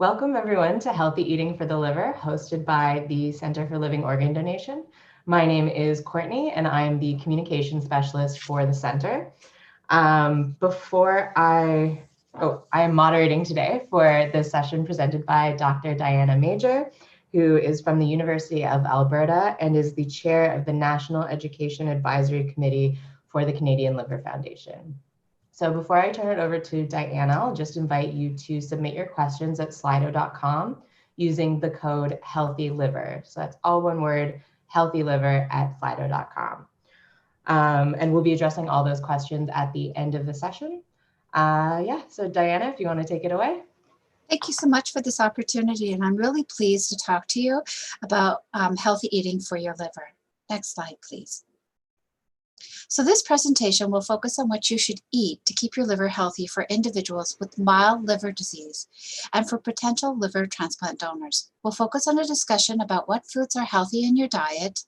Welcome everyone to Healthy Eating for the Liver, hosted by the Center for Living Organ Donation. My name is Courtney and I'm the communication specialist for the center. I am moderating today for this session presented by Dr. Diana Major, who is from the University of Alberta and is the chair of the National Education Advisory Committee for the Canadian Liver Foundation. So before I turn it over to Diana, I'll just invite you to submit your questions at slido.com using the code HEALTHYLIVER. So that's all one word, HEALTHYLIVER at slido.com. And we'll be addressing all those questions at the end of the session. So Diana, if you want to take it away. Thank you so much for this opportunity, and I'm really pleased to talk to you about healthy eating for your liver. Next slide, please. So this presentation will focus on what you should eat to keep your liver healthy for individuals with mild liver disease and for potential liver transplant donors. We'll focus on a discussion about what foods are healthy in your diet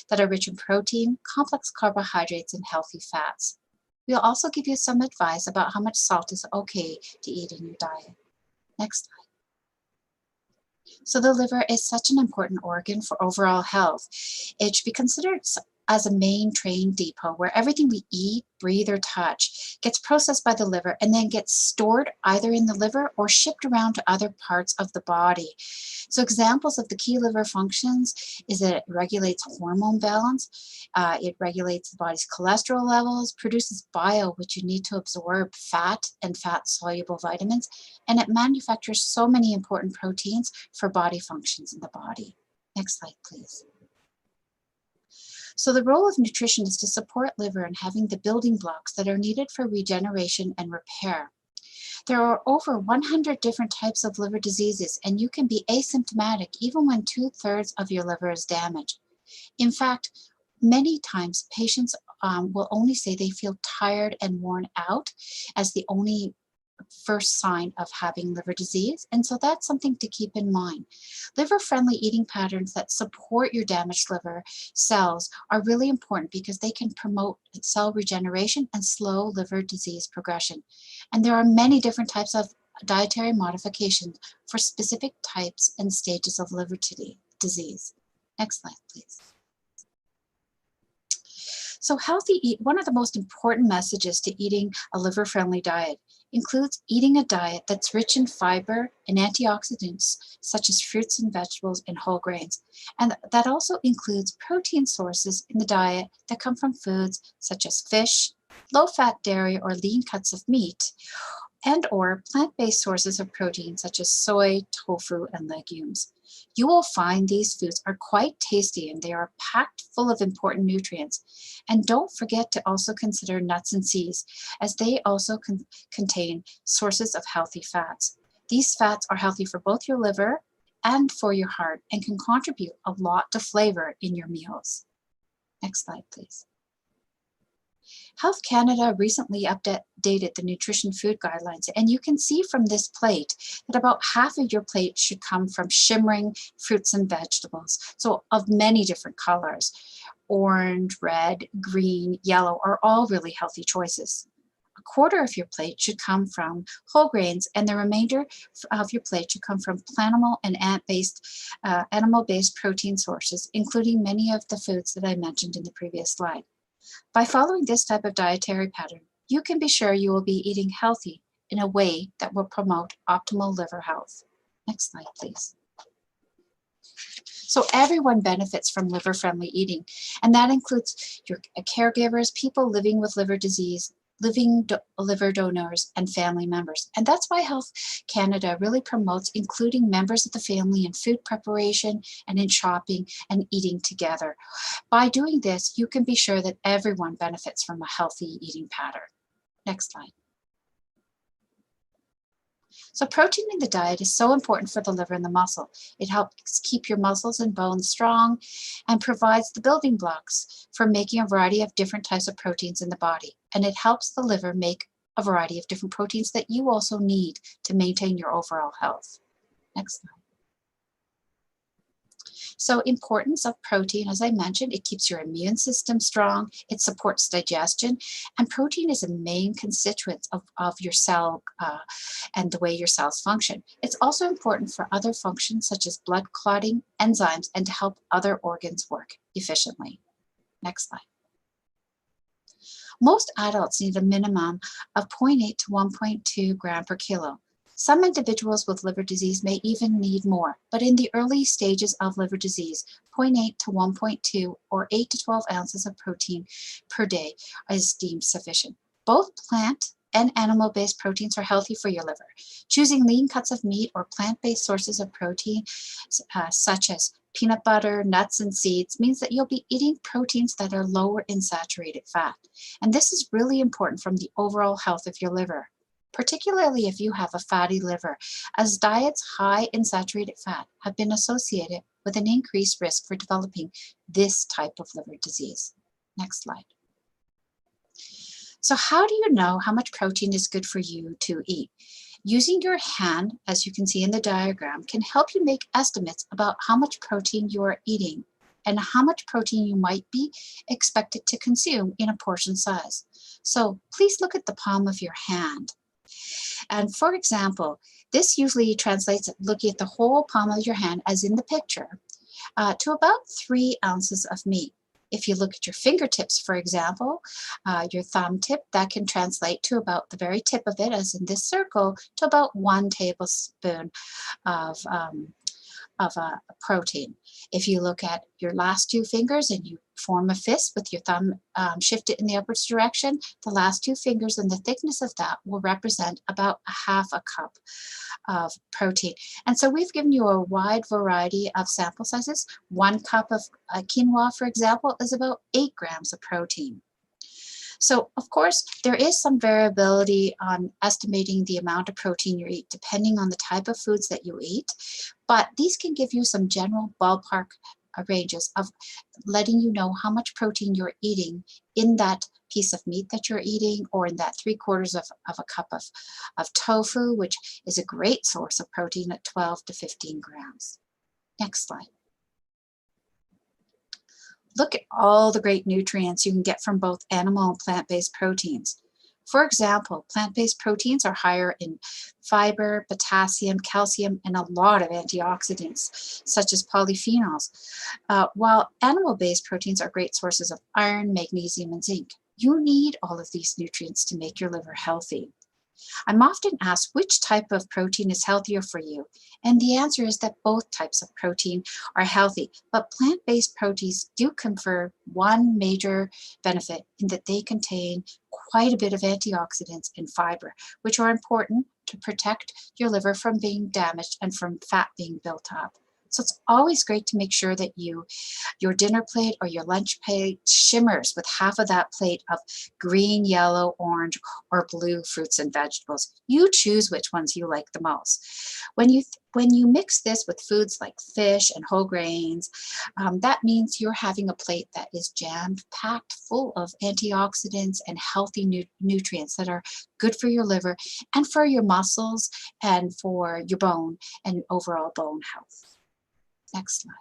that are rich in protein, complex carbohydrates, and healthy fats. We'll also give you some advice about how much salt is okay to eat in your diet. Next slide. So the liver is such an important organ for overall health. It should be considered as a main train depot where everything we eat, breathe, or touch gets processed by the liver and then gets stored either in the liver or shipped around to other parts of the body. So examples of the key liver functions is that it regulates hormone balance, it regulates the body's cholesterol levels, produces bile, which you need to absorb fat and fat-soluble vitamins, and it manufactures so many important proteins for body functions in the body. Next slide, please. So the role of nutrition is to support liver in having the building blocks that are needed for regeneration and repair. There are over 100 different types of liver diseases, and you can be asymptomatic even when 2/3 of your liver is damaged. In fact, many times patients will only say they feel tired and worn out as the only first sign of having liver disease, and so that's something to keep in mind. Liver-friendly eating patterns that support your damaged liver cells are really important because they can promote cell regeneration and slow liver disease progression. And there are many different types of dietary modifications for specific types and stages of liver disease. Next slide, please. So one of the most important messages to eating a liver-friendly diet includes eating a diet that's rich in fiber and antioxidants, such as fruits and vegetables and whole grains. And that also includes protein sources in the diet that come from foods such as fish, low-fat dairy or lean cuts of meat, and or plant-based sources of protein such as soy, tofu, and legumes. You will find these foods are quite tasty and they are packed full of important nutrients. And don't forget to also consider nuts and seeds, as they also contain sources of healthy fats. These fats are healthy for both your liver and for your heart and can contribute a lot to flavor in your meals. Next slide, please. Health Canada recently updated the nutrition food guidelines, and you can see from this plate that about half of your plate should come from shimmering fruits and vegetables, so of many different colors. Orange, red, green, yellow are all really healthy choices. A quarter of your plate should come from whole grains, and the remainder of your plate should come from animal and animal-based protein sources, including many of the foods that I mentioned in the previous slide. By following this type of dietary pattern, you can be sure you will be eating healthy in a way that will promote optimal liver health. Next slide, please. So everyone benefits from liver-friendly eating, and that includes your caregivers, people living with liver disease, liver donors, and family members. And that's why Health Canada really promotes including members of the family in food preparation and in shopping and eating together. By doing this, you can be sure that everyone benefits from a healthy eating pattern. Next slide. So protein in the diet is so important for the liver and the muscle. It helps keep your muscles and bones strong and provides the building blocks for making a variety of different types of proteins in the body. And it helps the liver make a variety of different proteins that you also need to maintain your overall health. Next slide. So importance of protein, as I mentioned, it keeps your immune system strong, it supports digestion, and protein is a main constituent of your cell and the way your cells function. It's also important for other functions such as blood clotting, enzymes, and to help other organs work efficiently. Next slide. Most adults need a minimum of 0.8 to 1.2 gram per kilo. Some individuals with liver disease may even need more, but in the early stages of liver disease, 0.8 to 1.2 or 8 to 12 ounces of protein per day is deemed sufficient. Both plant and animal-based proteins are healthy for your liver. Choosing lean cuts of meat or plant-based sources of protein, such as peanut butter, nuts, and seeds, means that you'll be eating proteins that are lower in saturated fat. And this is really important from the overall health of your liver, particularly if you have a fatty liver, as diets high in saturated fat have been associated with an increased risk for developing this type of liver disease. Next slide. So how do you know how much protein is good for you to eat? Using your hand, as you can see in the diagram, can help you make estimates about how much protein you are eating and how much protein you might be expected to consume in a portion size. So please look at the palm of your hand. And for example, this usually translates, looking at the whole palm of your hand as in the picture, to about 3 ounces of meat. If you look at your fingertips, for example, your thumb tip, that can translate to about the very tip of it, as in this circle, to about 1 tablespoon of protein. If you look at your last 2 fingers and you form a fist with your thumb shifted in the upwards direction, the last 2 fingers and the thickness of that will represent about ½ a cup of protein. And so we've given you a wide variety of sample sizes. 1 cup of quinoa, for example, is about 8 grams of protein. So, of course, there is some variability on estimating the amount of protein you eat depending on the type of foods that you eat, but these can give you some general ballpark ranges of letting you know how much protein you're eating in that piece of meat that you're eating, or in that 3/4 of a cup of tofu, which is a great source of protein at 12 to 15 grams. Next slide. Look at all the great nutrients you can get from both animal and plant-based proteins. For example, plant-based proteins are higher in fiber, potassium, calcium, and a lot of antioxidants, such as polyphenols, while animal-based proteins are great sources of iron, magnesium, and zinc. You need all of these nutrients to make your liver healthy. I'm often asked which type of protein is healthier for you, and the answer is that both types of protein are healthy, but plant-based proteins do confer one major benefit in that they contain quite a bit of antioxidants and fiber, which are important to protect your liver from being damaged and from fat being built up. So it's always great to make sure that your dinner plate or your lunch plate shimmers with half of that plate of green, yellow, orange, or blue fruits and vegetables. You choose which ones you like the most. When you mix this with foods like fish and whole grains, that means you're having a plate that is jam-packed full of antioxidants and healthy nutrients that are good for your liver and for your muscles and for your bone and overall bone health. Next slide.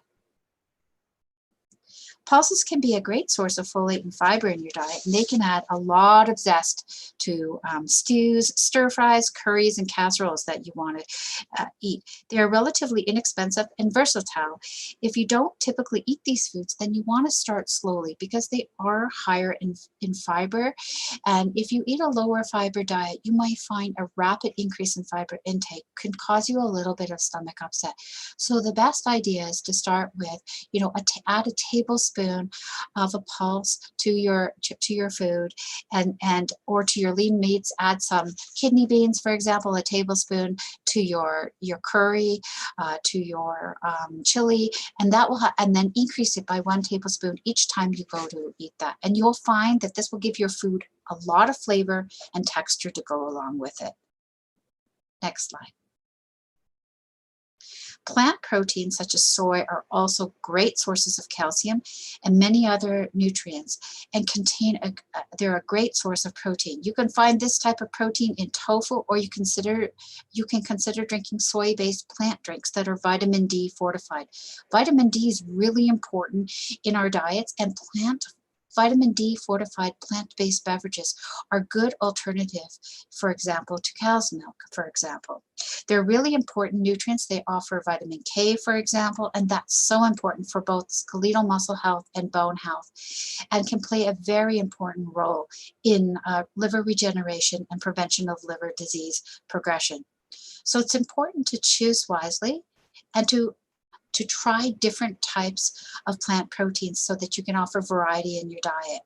Pulses can be a great source of folate and fiber in your diet, and they can add a lot of zest to stews, stir fries, curries, and casseroles that you want to eat. They are relatively inexpensive and versatile. If you don't typically eat these foods, then you want to start slowly because they are higher in fiber. And if you eat a lower fiber diet, you might find a rapid increase in fiber intake can cause you a little bit of stomach upset. So the best idea is to start with, add a tablespoon of a pulse to your food, and or to your lean meats, add some kidney beans, for example, a tablespoon to your curry, to your chili, and that will and then increase it by 1 tablespoon each time you go to eat that. And you'll find that this will give your food a lot of flavor and texture to go along with it. Next slide. Plant proteins such as soy are also great sources of calcium and many other nutrients, and they're a great source of protein. You can find this type of protein in tofu, or you can consider drinking soy-based plant drinks that are vitamin D fortified. Vitamin D is really important in our diets, and vitamin D fortified plant-based beverages are good alternative, for example, to cow's milk, for example. They're really important nutrients. They offer vitamin K, for example, and that's so important for both skeletal muscle health and bone health, and can play a very important role in liver regeneration and prevention of liver disease progression. So it's important to choose wisely and to try different types of plant proteins so that you can offer variety in your diet.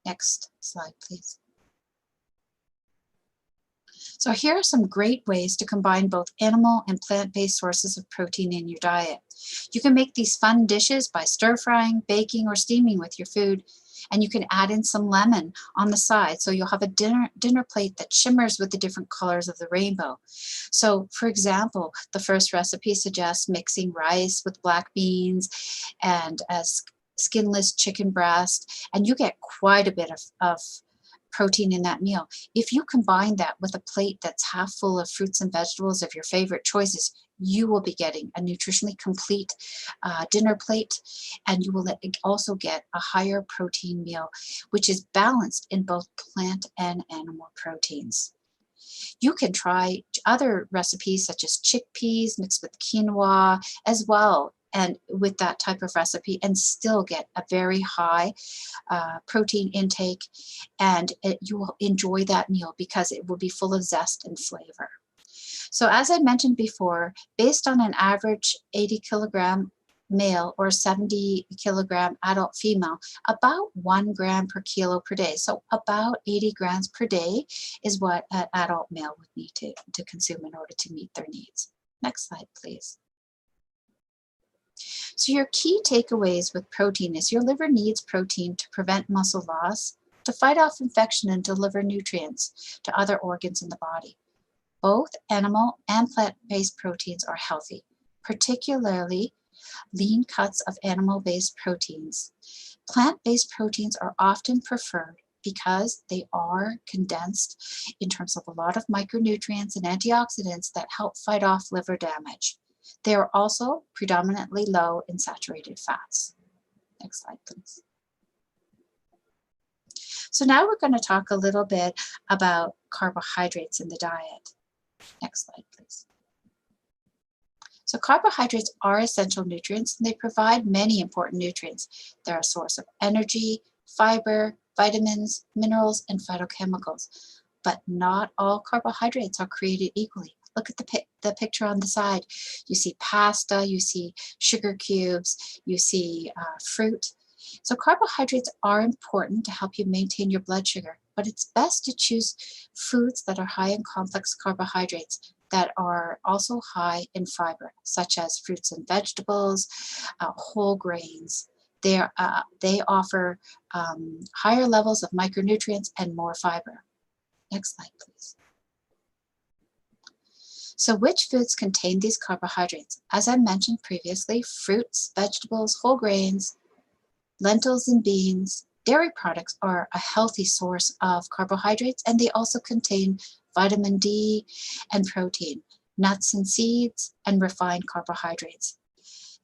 Next slide, please. So here are some great ways to combine both animal and plant-based sources of protein in your diet. You can make these fun dishes by stir-frying, baking, or steaming with your food. And you can add in some lemon on the side, so you'll have a dinner plate that shimmers with the different colors of the rainbow. So, for example, the first recipe suggests mixing rice with black beans and a skinless chicken breast, and you get quite a bit of protein in that meal. If you combine that with a plate that's half full of fruits and vegetables of your favorite choices, you will be getting a nutritionally complete dinner plate, and you will also get a higher protein meal, which is balanced in both plant and animal proteins. You can try other recipes such as chickpeas mixed with quinoa as well, and with that type of recipe, and still get a very high protein intake, and you will enjoy that meal because it will be full of zest and flavor. So as I mentioned before, based on an average 80 kilogram male or 70 kilogram adult female, about 1 gram per kilo per day. So about 80 grams per day is what an adult male would need to consume in order to meet their needs. Next slide, please. So your key takeaways with protein is your liver needs protein to prevent muscle loss, to fight off infection and deliver nutrients to other organs in the body. Both animal and plant-based proteins are healthy, particularly lean cuts of animal-based proteins. Plant-based proteins are often preferred because they are condensed in terms of a lot of micronutrients and antioxidants that help fight off liver damage. They are also predominantly low in saturated fats. Next slide, please. So now we're going to talk a little bit about carbohydrates in the diet. Next slide, please. So carbohydrates are essential nutrients, and they provide many important nutrients. They're a source of energy, fiber, vitamins, minerals, and phytochemicals. But not all carbohydrates are created equally. Look at the picture on the side. You see pasta, you see sugar cubes, you see fruit. So carbohydrates are important to help you maintain your blood sugar, but it's best to choose foods that are high in complex carbohydrates that are also high in fiber, such as fruits and vegetables, whole grains. They offer higher levels of micronutrients and more fiber. Next slide, please. So which foods contain these carbohydrates? As I mentioned previously, fruits, vegetables, whole grains, lentils and beans, dairy products are a healthy source of carbohydrates, and they also contain vitamin D and protein, nuts and seeds, and refined carbohydrates.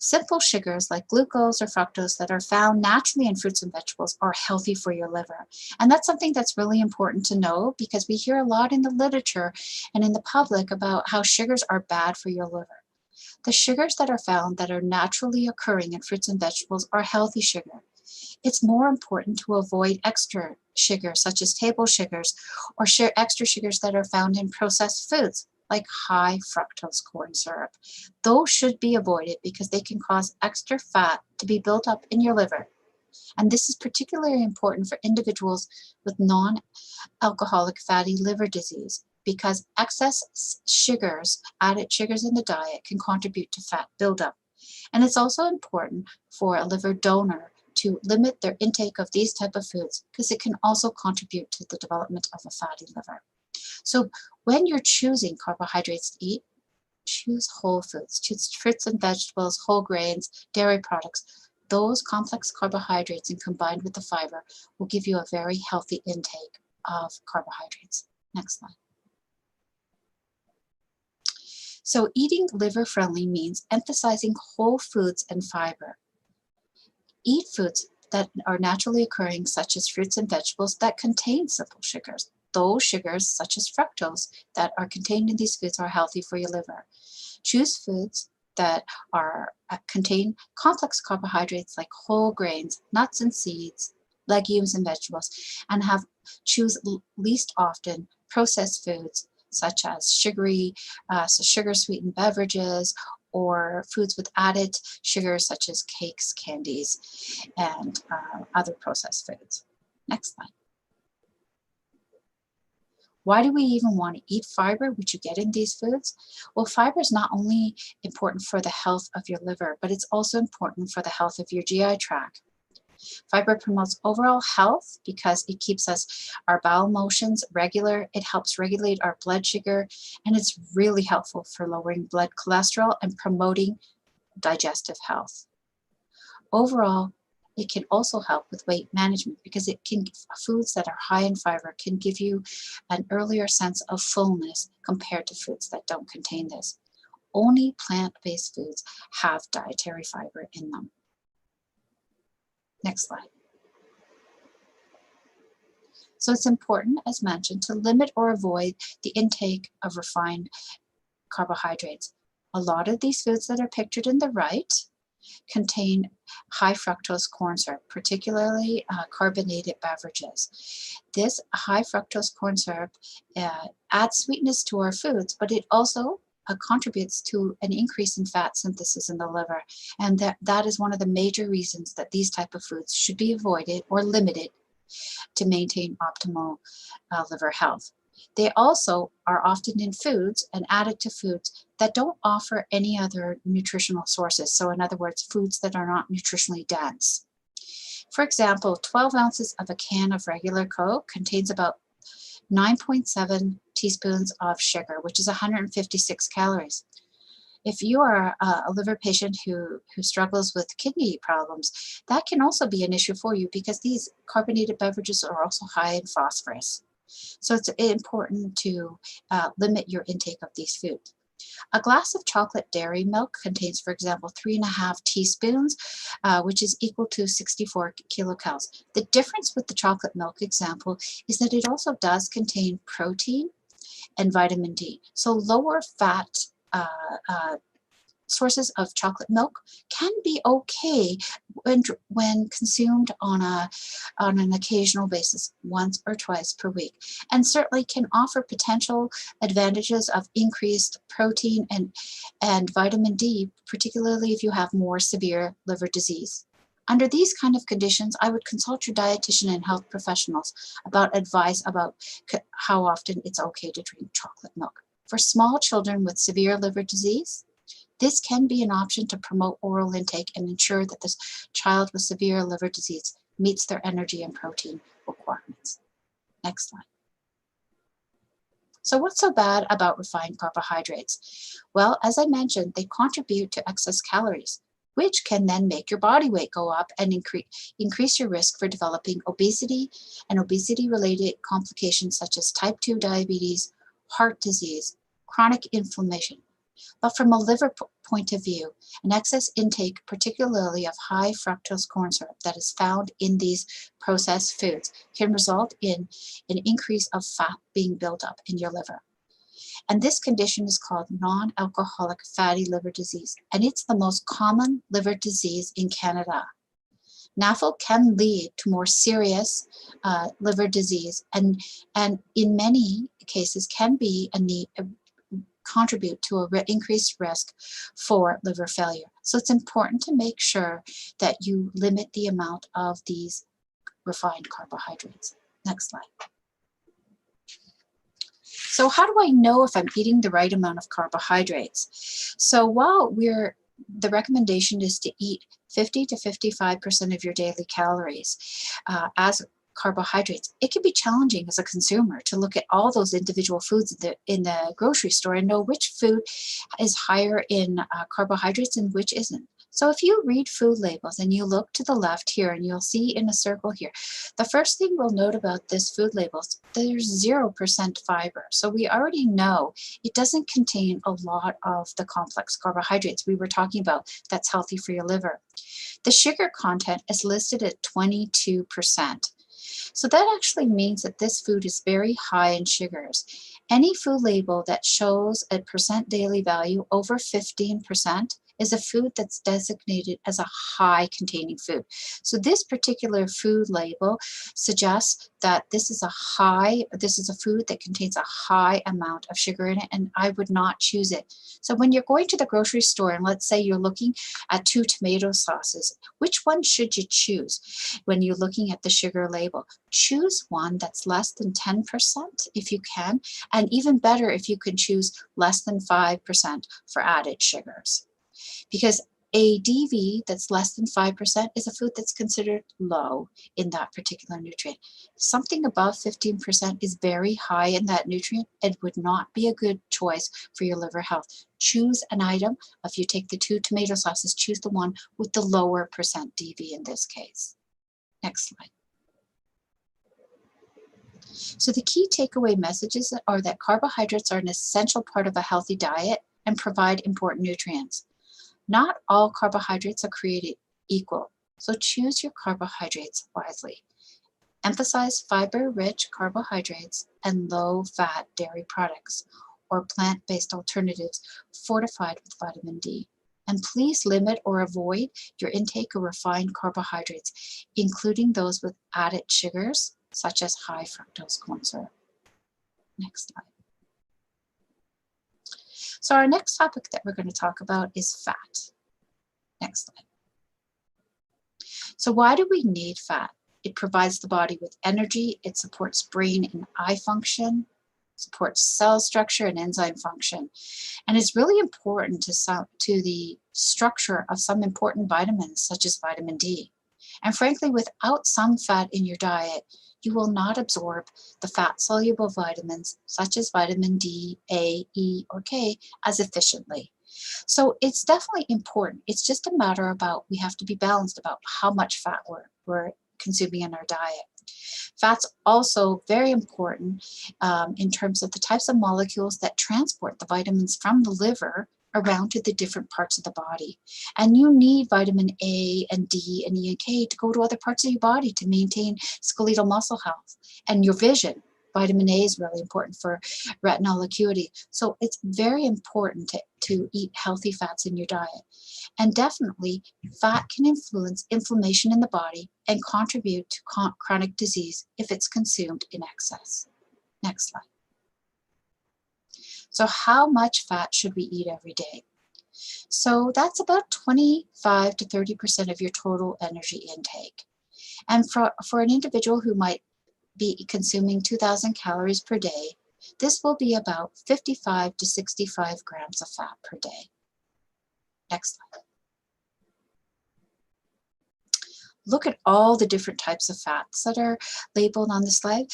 Simple sugars like glucose or fructose that are found naturally in fruits and vegetables are healthy for your liver. And that's something that's really important to know, because we hear a lot in the literature and in the public about how sugars are bad for your liver. The sugars that are found that are naturally occurring in fruits and vegetables are healthy sugar. It's more important to avoid extra sugars, such as table sugars, or extra sugars that are found in processed foods, like high fructose corn syrup. Those should be avoided because they can cause extra fat to be built up in your liver. And this is particularly important for individuals with non-alcoholic fatty liver disease, because excess sugars, added sugars in the diet, can contribute to fat buildup. And it's also important for a liver donor to limit their intake of these type of foods, because it can also contribute to the development of a fatty liver. So when you're choosing carbohydrates to eat, Choose whole foods. Choose fruits and vegetables, whole grains, dairy products. Those complex carbohydrates and combined with the fiber will give you a very healthy intake of carbohydrates. Next slide. So eating liver-friendly means emphasizing whole foods and fiber. Eat foods that are naturally occurring, such as fruits and vegetables that contain simple sugars. Those sugars, such as fructose, that are contained in these foods are healthy for your liver. Choose foods that contain complex carbohydrates like whole grains, nuts and seeds, legumes and vegetables, and choose least often processed foods such as sugar-sweetened beverages or foods with added sugars such as cakes, candies, and other processed foods. Next slide. Why do we even want to eat fiber, which you get in these foods? Well, fiber is not only important for the health of your liver, but it's also important for the health of your GI tract. Fiber promotes overall health because it keeps our bowel motions regular, it helps regulate our blood sugar, and it's really helpful for lowering blood cholesterol and promoting digestive health. Overall, it can also help with weight management because foods that are high in fiber can give you an earlier sense of fullness compared to foods that don't contain this. Only plant-based foods have dietary fiber in them. Next slide. So it's important, as mentioned, to limit or avoid the intake of refined carbohydrates. A lot of these foods that are pictured in the right contain high fructose corn syrup, particularly carbonated beverages. This high fructose corn syrup adds sweetness to our foods, but it also contributes to an increase in fat synthesis in the liver. And that is one of the major reasons that these type of foods should be avoided or limited to maintain optimal liver health. They also are often in foods and added to foods that don't offer any other nutritional sources. So in other words, foods that are not nutritionally dense. For example, 12 ounces of a can of regular Coke contains about 9.7 teaspoons of sugar, which is 156 calories. If you are a liver patient who struggles with kidney problems, that can also be an issue for you because these carbonated beverages are also high in phosphorus. So it's important to limit your intake of these foods. A glass of chocolate dairy milk contains, for example, 3.5 teaspoons, which is equal to 64 kilocalories. The difference with the chocolate milk example is that it also does contain protein and vitamin D. So lower fat sources of chocolate milk can be okay when consumed on an occasional basis, once or twice per week, and certainly can offer potential advantages of increased protein and vitamin D, particularly if you have more severe liver disease. Under these kind of conditions, I would consult your dietitian and health professionals about advice about how often it's okay to drink chocolate milk. For small children with severe liver disease, this can be an option to promote oral intake and ensure that this child with severe liver disease meets their energy and protein requirements. Next slide. So what's so bad about refined carbohydrates? Well, as I mentioned, they contribute to excess calories, which can then make your body weight go up and increase your risk for developing obesity and obesity-related complications such as type 2 diabetes, heart disease, chronic inflammation. But from a liver point of view, an excess intake, particularly of high fructose corn syrup that is found in these processed foods, can result in an increase of fat being built up in your liver. And this condition is called non-alcoholic fatty liver disease, and it's the most common liver disease in Canada. NAFL can lead to more serious liver disease, and in many cases can be contribute to an increased risk for liver failure. So it's important to make sure that you limit the amount of these refined carbohydrates. Next slide. So how do I know if I'm eating the right amount of carbohydrates? So while the recommendation is to eat 50 to 55% of your daily calories as carbohydrates, it can be challenging as a consumer to look at all those individual foods in the grocery store and know which food is higher in carbohydrates and which isn't. So if you read food labels and you look to the left here and you'll see in a circle here, the first thing we'll note about this food label is there's 0% fiber. So we already know it doesn't contain a lot of the complex carbohydrates we were talking about that's healthy for your liver. The sugar content is listed at 22%. So that actually means that this food is very high in sugars. Any food label that shows a percent daily value over 15% is a food that's designated as a high containing food. So this particular food label suggests that this is a food that contains a high amount of sugar in it, and I would not choose it. So when you're going to the grocery store and let's say you're looking at 2 tomato sauces, which one should you choose when you're looking at the sugar label? Choose one that's less than 10% if you can, and even better if you can choose less than 5% for added sugars. Because a DV that's less than 5% is a food that's considered low in that particular nutrient. Something above 15% is very high in that nutrient and would not be a good choice for your liver health. Choose an item. If you take the 2 tomato sauces, choose the one with the lower percent DV in this case. Next slide. So the key takeaway messages are that carbohydrates are an essential part of a healthy diet and provide important nutrients. Not all carbohydrates are created equal, so choose your carbohydrates wisely. Emphasize fiber-rich carbohydrates and low-fat dairy products or plant-based alternatives fortified with vitamin D. And please limit or avoid your intake of refined carbohydrates, including those with added sugars, such as high fructose corn syrup. Next slide. So our next topic that we're going to talk about is fat. Next slide. So why do we need fat? It provides the body with energy, it supports brain and eye function, supports cell structure and enzyme function, and is really important to the structure of some important vitamins such as vitamin D. And frankly, without some fat in your diet, you will not absorb the fat-soluble vitamins such as vitamin D, A, E, or K as efficiently. So it's definitely important. It's just a matter about we have to be balanced about how much fat we're consuming in our diet. Fat's also very important in terms of the types of molecules that transport the vitamins from the liver around to the different parts of the body. And you need vitamin A and D and E and K to go to other parts of your body to maintain skeletal muscle health and your vision. Vitamin A is really important for retinal acuity. So it's very important to eat healthy fats in your diet. And definitely, fat can influence inflammation in the body and contribute to chronic disease if it's consumed in excess. Next slide. So how much fat should we eat every day? So that's about 25 to 30% of your total energy intake. And for an individual who might be consuming 2,000 calories per day, this will be about 55 to 65 grams of fat per day. Next slide. Look at all the different types of fats that are labeled on the slide.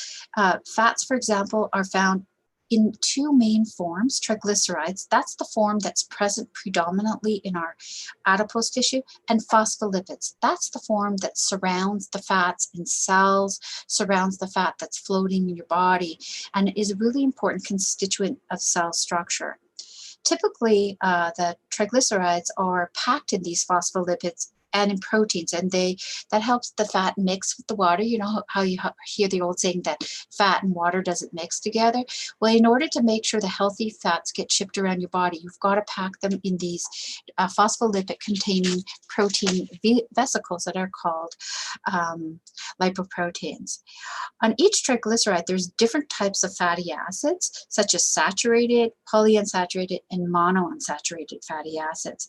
Fats, for example, are found in 2 main forms. Triglycerides, that's the form that's present predominantly in our adipose tissue, and phospholipids, that's the form that surrounds the fats in cells, surrounds the fat that's floating in your body, and is a really important constituent of cell structure. Typically, the triglycerides are packed in these phospholipids and in proteins, and that helps the fat mix with the water. You know how you hear the old saying that fat and water doesn't mix together? Well, in order to make sure the healthy fats get shipped around your body, you've got to pack them in these phospholipid-containing protein vesicles that are called lipoproteins. On each triglyceride, there's different types of fatty acids, such as saturated, polyunsaturated, and monounsaturated fatty acids.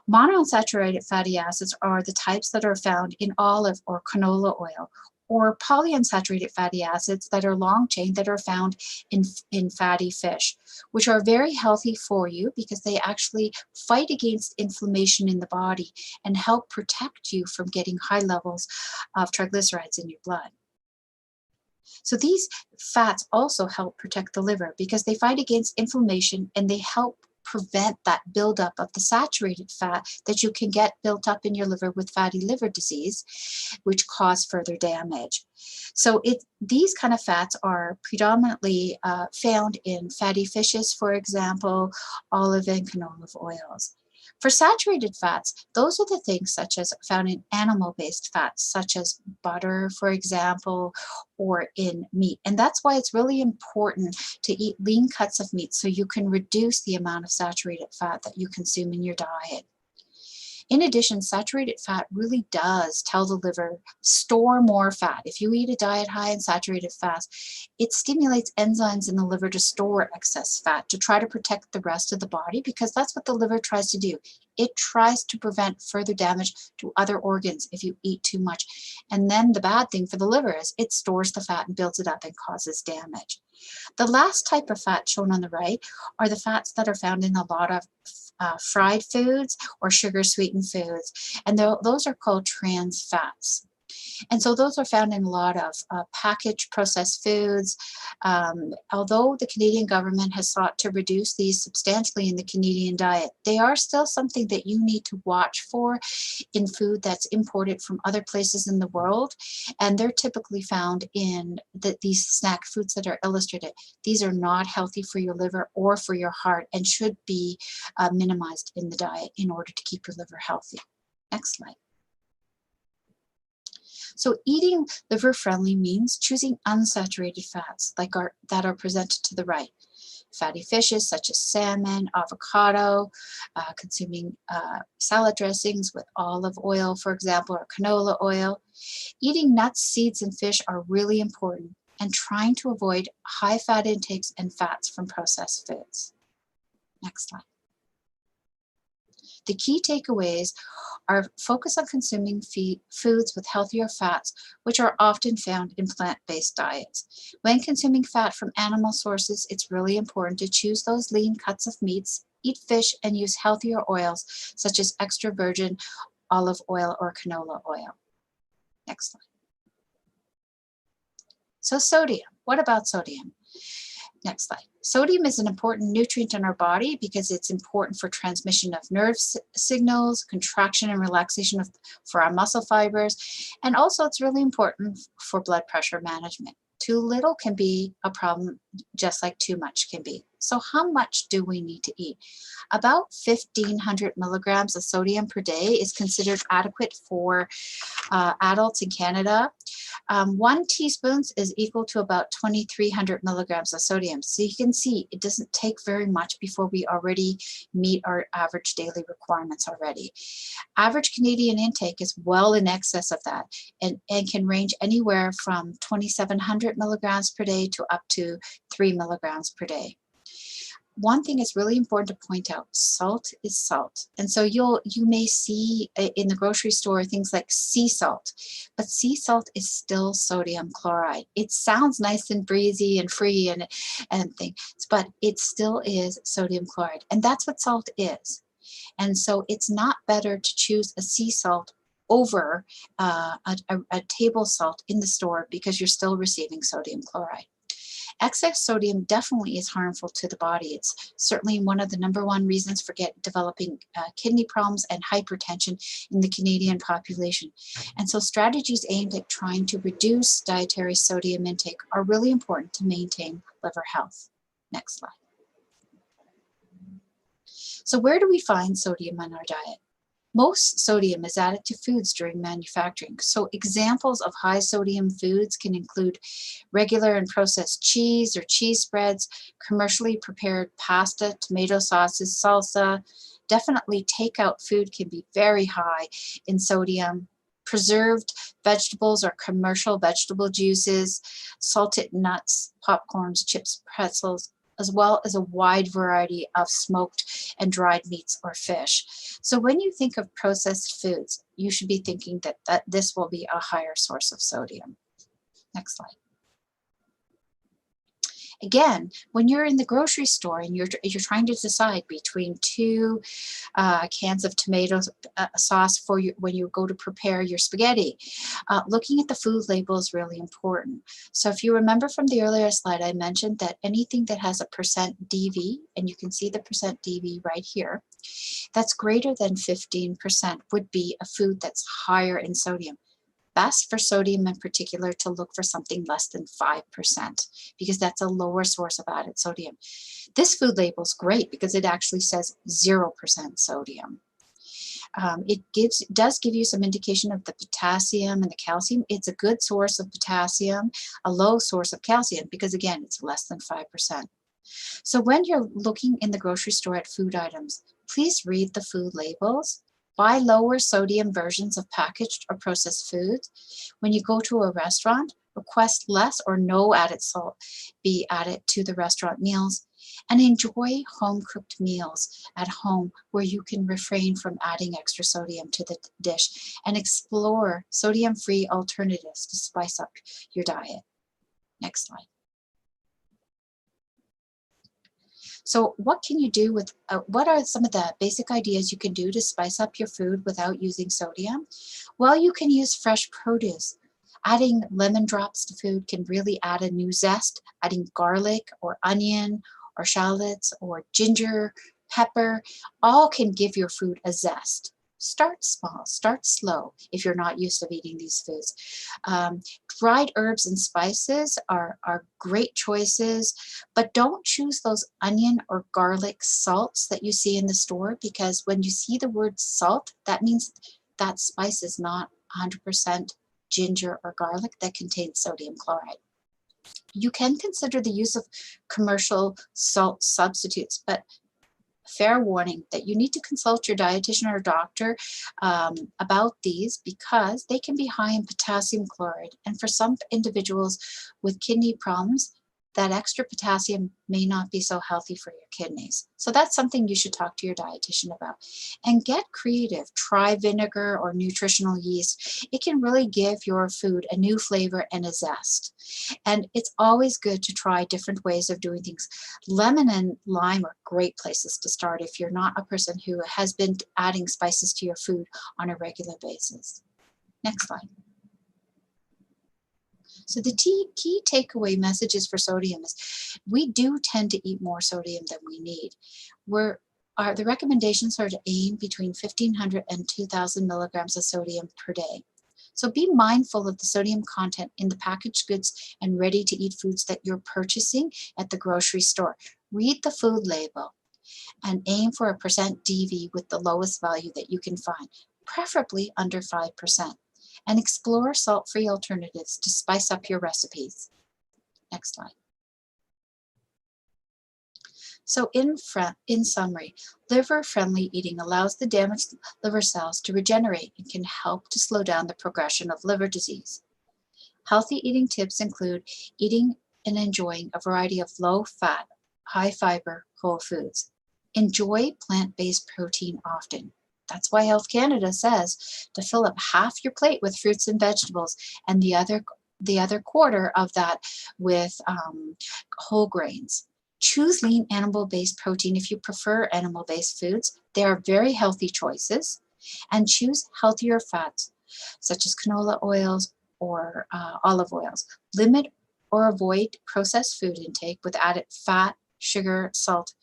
Monounsaturated fatty acids are the types that are found in olive or canola oil, or polyunsaturated fatty acids that are long chain that are found in fatty fish, which are very healthy for you because they actually fight against inflammation in the body and help protect you from getting high levels of triglycerides in your blood. So these fats also help protect the liver because they fight against inflammation and they help prevent that buildup of the saturated fat that you can get built up in your liver with fatty liver disease, which cause further damage. So these kind of fats are predominantly found in fatty fishes, for example, olive and canola oils. For saturated fats, those are the things such as found in animal-based fats, such as butter, for example, or in meat. And that's why it's really important to eat lean cuts of meat so you can reduce the amount of saturated fat that you consume in your diet. In addition, saturated fat really does tell the liver, store more fat. If you eat a diet high in saturated fats, it stimulates enzymes in the liver to store excess fat to try to protect the rest of the body, because that's what the liver tries to do. It tries to prevent further damage to other organs if you eat too much. And then the bad thing for the liver is it stores the fat and builds it up and causes damage. The last type of fat shown on the right are the fats that are found in a lot of fried foods or sugar sweetened foods, and those are called trans fats. And so those are found in a lot of packaged processed foods. Although the Canadian government has sought to reduce these substantially in the Canadian diet, they are still something that you need to watch for in food that's imported from other places in the world. And they're typically found in these snack foods that are illustrated. These are not healthy for your liver or for your heart and should be minimized in the diet in order to keep your liver healthy. Next slide. So eating liver-friendly means choosing unsaturated fats that are presented to the right. Fatty fishes such as salmon, avocado, consuming salad dressings with olive oil, for example, or canola oil. Eating nuts, seeds, and fish are really important, and trying to avoid high fat intakes and fats from processed foods. Next slide. The key takeaways are focus on consuming foods with healthier fats, which are often found in plant-based diets. When consuming fat from animal sources, it's really important to choose those lean cuts of meats, eat fish, and use healthier oils such as extra virgin olive oil or canola oil. Next slide. So sodium. What about sodium? Next slide. Sodium is an important nutrient in our body because it's important for transmission of nerve signals, contraction and relaxation for our muscle fibers, and also it's really important for blood pressure management. Too little can be a problem, just like too much can be. So how much do we need to eat? About 1,500 milligrams of sodium per day is considered adequate for adults in Canada. 1 teaspoon is equal to about 2,300 milligrams of sodium. So you can see it doesn't take very much before we already meet our average daily requirements already. Average Canadian intake is well in excess of that and can range anywhere from 2,700 milligrams per day to up to 3 milligrams per day. One thing is really important to point out, salt is salt. And so you may see in the grocery store things like sea salt, but sea salt is still sodium chloride. It sounds nice and breezy and free and things, but it still is sodium chloride. And that's what salt is. And so it's not better to choose a sea salt over a table salt in the store because you're still receiving sodium chloride. Excess sodium definitely is harmful to the body. It's certainly one of the #1 reasons for developing kidney problems and hypertension in the Canadian population. And so strategies aimed at trying to reduce dietary sodium intake are really important to maintain liver health. Next slide. So where do we find sodium in our diet? Most sodium is added to foods during manufacturing. So examples of high sodium foods can include regular and processed cheese or cheese spreads, commercially prepared pasta, tomato sauces, salsa. Definitely takeout food can be very high in sodium. Preserved vegetables or commercial vegetable juices, salted nuts, popcorns, chips, pretzels, as well as a wide variety of smoked and dried meats or fish. So when you think of processed foods, you should be thinking that this will be a higher source of sodium. Next slide. Again, when you're in the grocery store and you're trying to decide between two cans of tomato sauce for when you go to prepare your spaghetti, looking at the food label is really important. So if you remember from the earlier slide, I mentioned that anything that has a percent DV, and you can see the percent DV right here, that's greater than 15% would be a food that's higher in sodium. Best for sodium in particular to look for something less than 5% because that's a lower source of added sodium. This food label is great because it actually says 0% sodium. It does give you some indication of the potassium and the calcium. It's a good source of potassium, a low source of calcium because again, it's less than 5%. So when you're looking in the grocery store at food items, please read the food labels. Buy lower sodium versions of packaged or processed foods. When you go to a restaurant, request less or no added salt be added to the restaurant meals, and enjoy home-cooked meals at home where you can refrain from adding extra sodium to the dish and explore sodium-free alternatives to spice up your diet. Next slide. So what can you do with, what are some of the basic ideas you can do to spice up your food without using sodium? Well, you can use fresh produce. Adding lemon drops to food can really add a new zest. Adding garlic or onion or shallots or ginger, pepper, all can give your food a zest. Start small, start slow if you're not used to eating these foods. Dried herbs and spices are great choices, but don't choose those onion or garlic salts that you see in the store because when you see the word salt, that means that spice is not 100% ginger or garlic that contains sodium chloride. You can consider the use of commercial salt substitutes, but fair warning that you need to consult your dietitian or doctor about these because they can be high in potassium chloride. And for some individuals with kidney problems, that extra potassium may not be so healthy for your kidneys. So that's something you should talk to your dietitian about. And get creative. Try vinegar or nutritional yeast. It can really give your food a new flavor and a zest. And it's always good to try different ways of doing things. Lemon and lime are great places to start if you're not a person who has been adding spices to your food on a regular basis. Next slide. So the key takeaway messages for sodium is we do tend to eat more sodium than we need. The recommendations are to aim between 1,500 and 2,000 milligrams of sodium per day. So be mindful of the sodium content in the packaged goods and ready-to-eat foods that you're purchasing at the grocery store. Read the food label and aim for a percent DV with the lowest value that you can find, preferably under 5%. And explore salt-free alternatives to spice up your recipes. Next slide. So in summary, liver-friendly eating allows the damaged liver cells to regenerate and can help to slow down the progression of liver disease. Healthy eating tips include eating and enjoying a variety of low-fat, high-fiber whole foods. Enjoy plant-based protein often. That's why Health Canada says to fill up half your plate with fruits and vegetables and the other quarter of that with whole grains. Choose lean animal-based protein if you prefer animal-based foods. They are very healthy choices. And choose healthier fats such as canola oils or olive oils. Limit or avoid processed food intake with added fat, sugar, salt,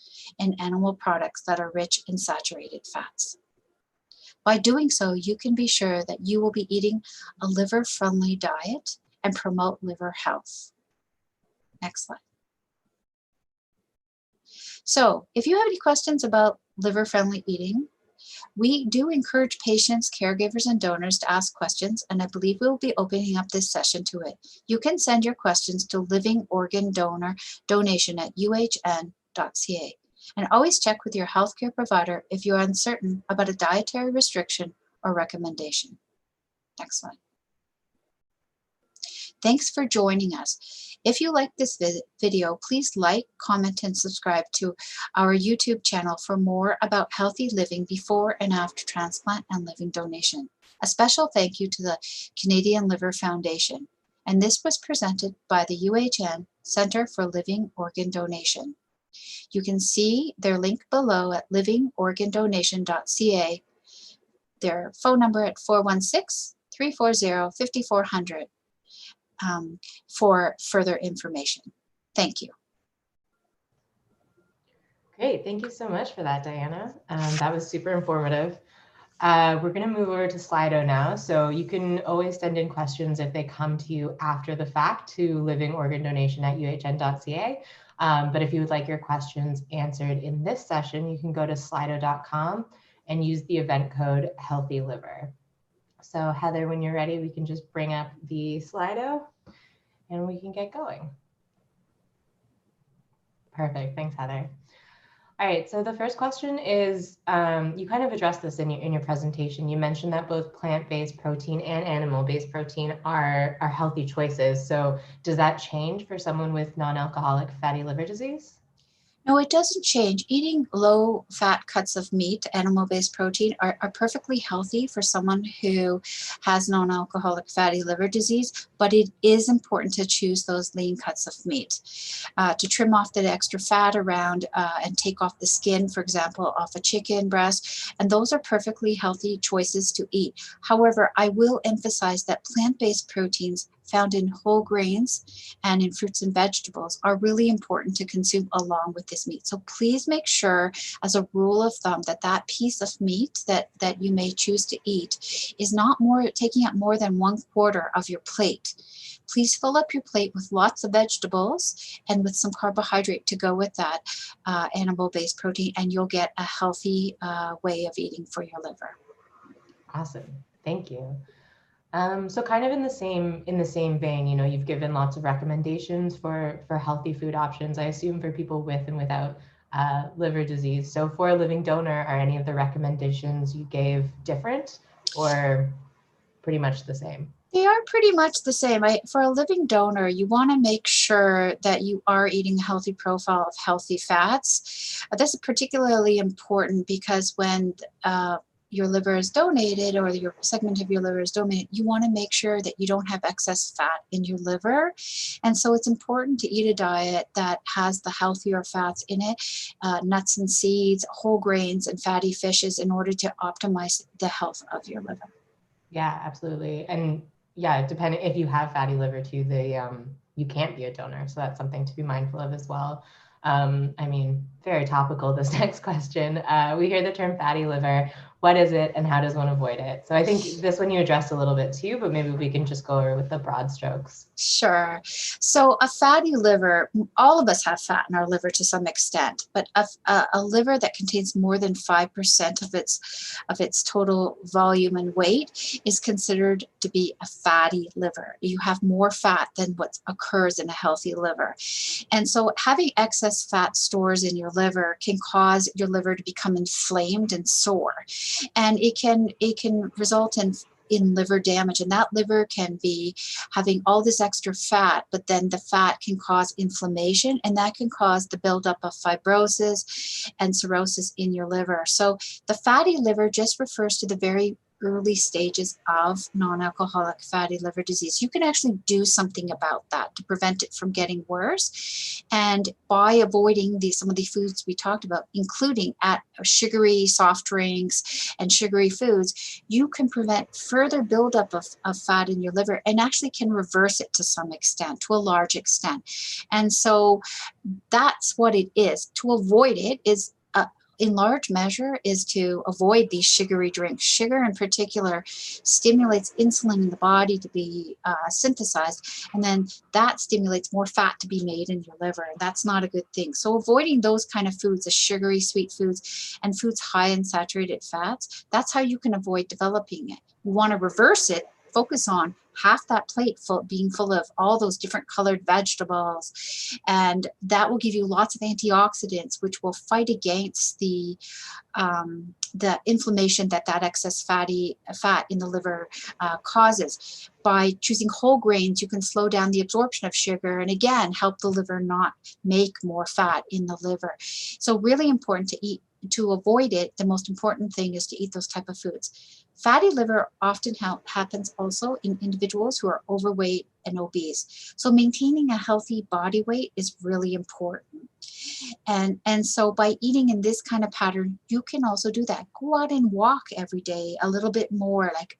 and animal products that are rich in saturated fats. By doing so, you can be sure that you will be eating a liver-friendly diet and promote liver health. Next slide. So if you have any questions about liver-friendly eating, we do encourage patients, caregivers, and donors to ask questions, and I believe we'll be opening up this session to it. You can send your questions to living organ donation at uhn.ca. And always check with your healthcare provider if you are uncertain about a dietary restriction or recommendation. Next slide. Thanks for joining us. If you like this video, please like, comment, and subscribe to our YouTube channel for more about healthy living before and after transplant and living donation. A special thank you to the Canadian Liver Foundation. And this was presented by the UHN Center for Living Organ Donation. You can see their link below at livingorgandonation.ca, their phone number at 416-340-5400 for further information. Thank you. Great, thank you so much for that, Diana. That was super informative. We're going to move over to Slido now. So you can always send in questions if they come to you after the fact to livingorgandonation@uhn.ca. But if you would like your questions answered in this session, you can go to slido.com and use the event code Healthy Liver. So Heather, when you're ready, we can just bring up the Slido and we can get going. Perfect, thanks, Heather. All right, so the first question is, you kind of addressed this in your presentation. You mentioned that both plant-based protein and animal-based protein are healthy choices. So does that change for someone with non-alcoholic fatty liver disease? No, it doesn't change. Eating low-fat cuts of meat, animal-based protein, are perfectly healthy for someone who has non-alcoholic fatty liver disease, but it is important to choose those lean cuts of meat. To trim off the extra fat around and take off the skin, for example, off a chicken breast, and those are perfectly healthy choices to eat. However, I will emphasize that plant-based proteins found in whole grains and in fruits and vegetables are really important to consume along with this meat. So please make sure, as a rule of thumb, that that piece of meat that you may choose to eat is not taking up more than 1/4 of your plate. Please fill up your plate with lots of vegetables and with some carbohydrate to go with that animal-based protein, and you'll get a healthy way of eating for your liver. Awesome, thank you. So kind of in the same vein, you know, you've given lots of recommendations for healthy food options, I assume for people with and without liver disease. So for a living donor, are any of the recommendations you gave different or pretty much the same? They are pretty much the same. For a living donor, you want to make sure that you are eating a healthy profile of healthy fats. This is particularly important because when your liver is donated, or your segment of your liver is donated, you want to make sure that you don't have excess fat in your liver. And so it's important to eat a diet that has the healthier fats in it, nuts and seeds, whole grains, and fatty fishes, in order to optimize the health of your liver. Yeah, absolutely. And yeah, depending if you have fatty liver too, you can't be a donor. So that's something to be mindful of as well. I mean, very topical, this next question. We hear the term fatty liver. What is it and how does one avoid it? So I think this one you addressed a little bit too, but maybe we can just go over with the broad strokes. Sure. So a fatty liver, all of us have fat in our liver to some extent, but a liver that contains more than 5% of its total volume and weight is considered to be a fatty liver. You have more fat than what occurs in a healthy liver. And so having excess fat stores in your liver can cause your liver to become inflamed and sore. And it can result in liver damage, and that liver can be having all this extra fat, but then the fat can cause inflammation, and that can cause the buildup of fibrosis and cirrhosis in your liver. So the fatty liver just refers to the very early stages of non-alcoholic fatty liver disease. You can actually do something about that to prevent it from getting worse. And by avoiding some of the foods we talked about, including sugary soft drinks and sugary foods, you can prevent further buildup of fat in your liver, and actually can reverse it to some extent, to a large extent. And so that's what it is. To avoid it is in large measure is to avoid these sugary drinks. Sugar in particular stimulates insulin in the body to be synthesized, and then that stimulates more fat to be made in your liver, and that's not a good thing. So avoiding those kind of foods, the sugary sweet foods and foods high in saturated fats, that's how you can avoid developing it. You want to reverse it, focus on half that plate being full of all those different colored vegetables, and that will give you lots of antioxidants, which will fight against the inflammation that excess fat in the liver causes. By choosing whole grains, you can slow down the absorption of sugar, and again help the liver not make more fat in the liver. So really important to eat. To avoid it, the most important thing is to eat those type of foods. Fatty liver often happens also in individuals who are overweight and obese. So maintaining a healthy body weight is really important. And so by eating in this kind of pattern, you can also do that. Go out and walk every day a little bit more. Like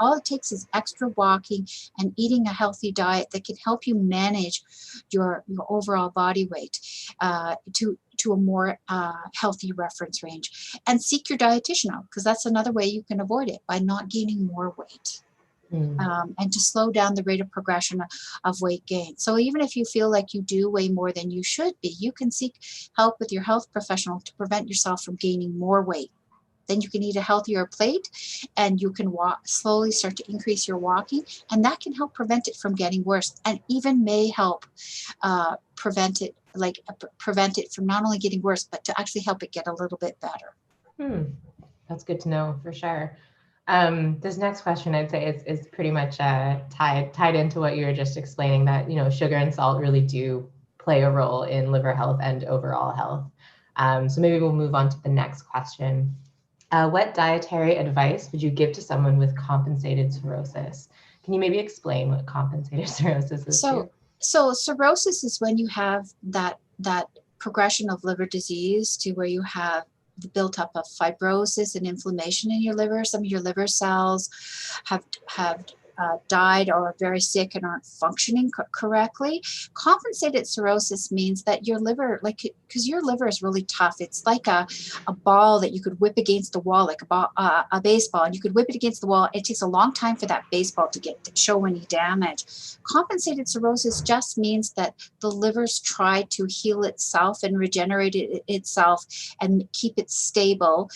all it takes is extra walking and eating a healthy diet that can help you manage your overall body weight to a more healthy reference range. And seek your dietitian out, because that's another way you can avoid it, by not gaining more weight. And to slow down the rate of progression of weight gain. So even if you feel like you do weigh more than you should be, you can seek help with your health professional to prevent yourself from gaining more weight. Then you can eat a healthier plate, and you can slowly start to increase your walking, and that can help prevent it from getting worse, and even may help prevent it from not only getting worse, but to actually help it get a little bit better. That's good to know for sure. This next question, I'd say, is pretty much tied into what you were just explaining, that, sugar and salt really do play a role in liver health and overall health. So maybe we'll move on to the next question. What dietary advice would you give to someone with compensated cirrhosis? Can you maybe explain what compensated cirrhosis is? So cirrhosis is when you have that progression of liver disease to where you have the built-up of fibrosis and inflammation in your liver. Some of your liver cells have died or are very sick and aren't functioning correctly. Compensated cirrhosis means that your liver, because your liver is really tough. It's like a ball that you could whip against the wall, like a baseball, and you could whip it against the wall. It takes a long time for that baseball to show any damage. Compensated cirrhosis just means that the liver's tried to heal itself and regenerate itself and keep it stable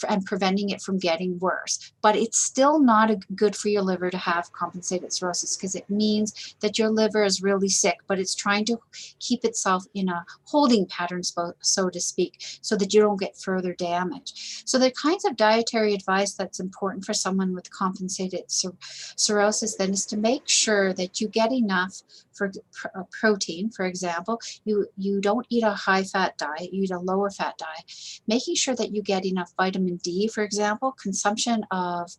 and preventing it from getting worse. But it's still not good for your liver to have compensated cirrhosis, because it means that your liver is really sick, but it's trying to keep itself in a holding pattern, so to speak, so that you don't get further damage. So the kinds of dietary advice that's important for someone with compensated cirrhosis then is to make sure that you get enough for protein. For example, you don't eat a high-fat diet, you eat a lower-fat diet. Making sure that you get enough vitamin D, for example, consumption of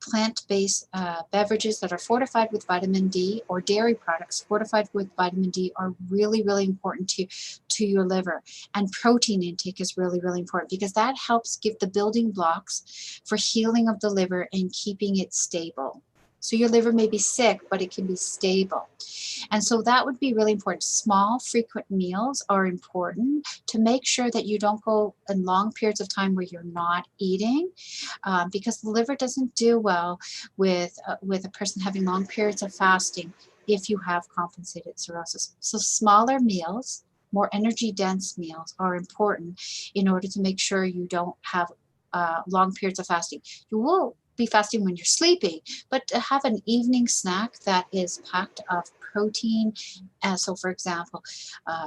plant-based beverages that are fortified with vitamin D, or dairy products fortified with vitamin D, are really, really important to your liver. And protein intake is really, really important, because that helps give the building blocks for healing of the liver and keeping it stable. So your liver may be sick, but it can be stable. And so that would be really important. Small, frequent meals are important to make sure that you don't go in long periods of time where you're not eating, because the liver doesn't do well with a person having long periods of fasting if you have compensated cirrhosis. So smaller meals, more energy-dense meals are important in order to make sure you don't have long periods of fasting. You will be fasting when you're sleeping, but to have an evening snack that is packed of protein, so for example,